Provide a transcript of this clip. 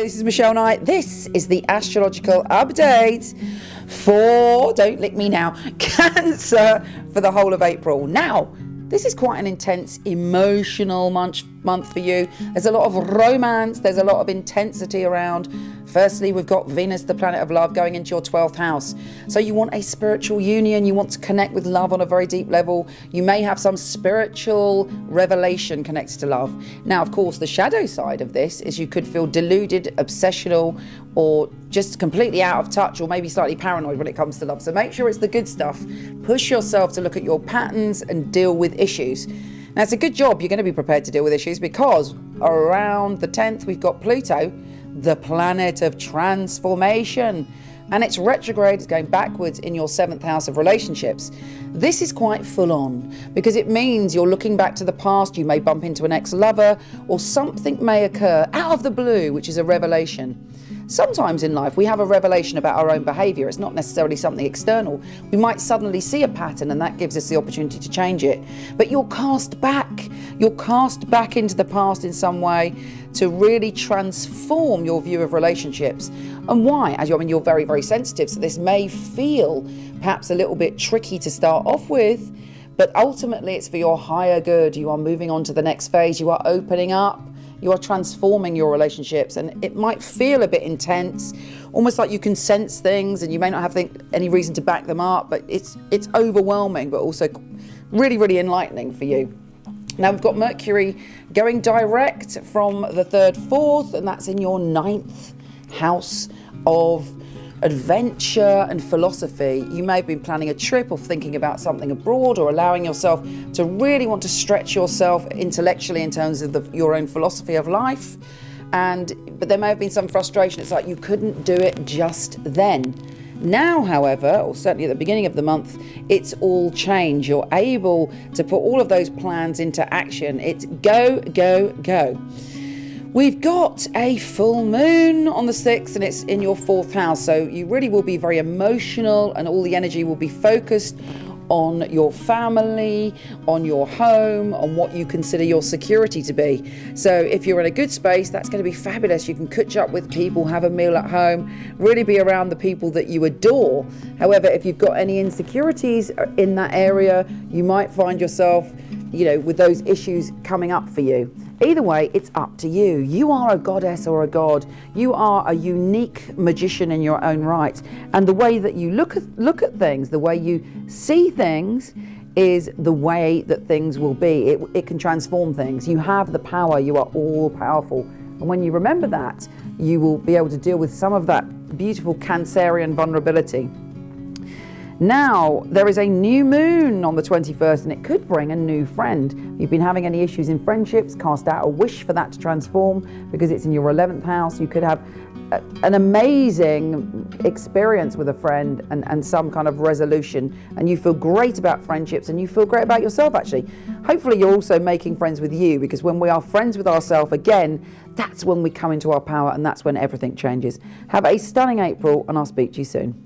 this is Michele Knight. This is the astrological update for, don't lick me now, Cancer for the whole of April. Now, this is quite an intense emotional month for you. There's a lot of romance, there's a lot of intensity around. Firstly, we've got Venus, the planet of love, going into your 12th house. So you want a spiritual union, you want to connect with love on a very deep level. You may have some spiritual revelation connected to love. Now, of course, the shadow side of this is you could feel deluded, obsessional, or just completely out of touch, or maybe slightly paranoid when it comes to love. So make sure it's the good stuff. Push yourself to look at your patterns and deal with issues. Now, it's a good job you're going to be prepared to deal with issues, because around the 10th, we've got Pluto, the planet of transformation, and it's retrograde. It's going backwards in your 7th house of relationships. This is quite full on because it means you're looking back to the past. You may bump into an ex-lover, or something may occur out of the blue, which is a revelation. Sometimes in life we have a revelation about our own behavior. It's not necessarily something external. We might suddenly see a pattern, and that gives us the opportunity to change it. But you're cast back into the past in some way to really transform your view of relationships. And why? You're very, very sensitive, so this may feel perhaps a little bit tricky to start off with, but ultimately it's for your higher good. You are moving on to the next phase. You are opening up. You are transforming your relationships, and it might feel a bit intense, almost like you can sense things and you may not have any reason to back them up, but it's overwhelming, but also really, really enlightening for you. Now, we've got Mercury going direct from the 3rd, 4th, and that's in your 9th house of adventure and philosophy. You may have been planning a trip or thinking about something abroad, or allowing yourself to really want to stretch yourself intellectually in terms of your own philosophy of life. But there may have been some frustration. It's like you couldn't do it just then. Now, however, or certainly at the beginning of the month, it's all change. You're able to put all of those plans into action. It's go, go, go. We've got a full moon on the 6th, and it's in your 4th house. So you really will be very emotional, and all the energy will be focused on your family, on your home, on what you consider your security to be. So if you're in a good space, that's going to be fabulous. You can catch up with people, have a meal at home, really be around the people that you adore. However, if you've got any insecurities in that area, you might find yourself, with those issues coming up for you. Either way, it's up to you. You are a goddess or a god. You are a unique magician in your own right. And the way that you look at things, the way you see things, is the way that things will be. It can transform things. You have the power. You are all powerful. And when you remember that, you will be able to deal with some of that beautiful Cancerian vulnerability. Now, there is a new moon on the 21st, and it could bring a new friend. If you've been having any issues in friendships, cast out a wish for that to transform, because it's in your 11th house. You could have an amazing experience with a friend and some kind of resolution, and you feel great about friendships, and you feel great about yourself, actually. Hopefully you're also making friends with you, because when we are friends with ourselves, again, that's when we come into our power, and that's when everything changes. Have a stunning April, and I'll speak to you soon.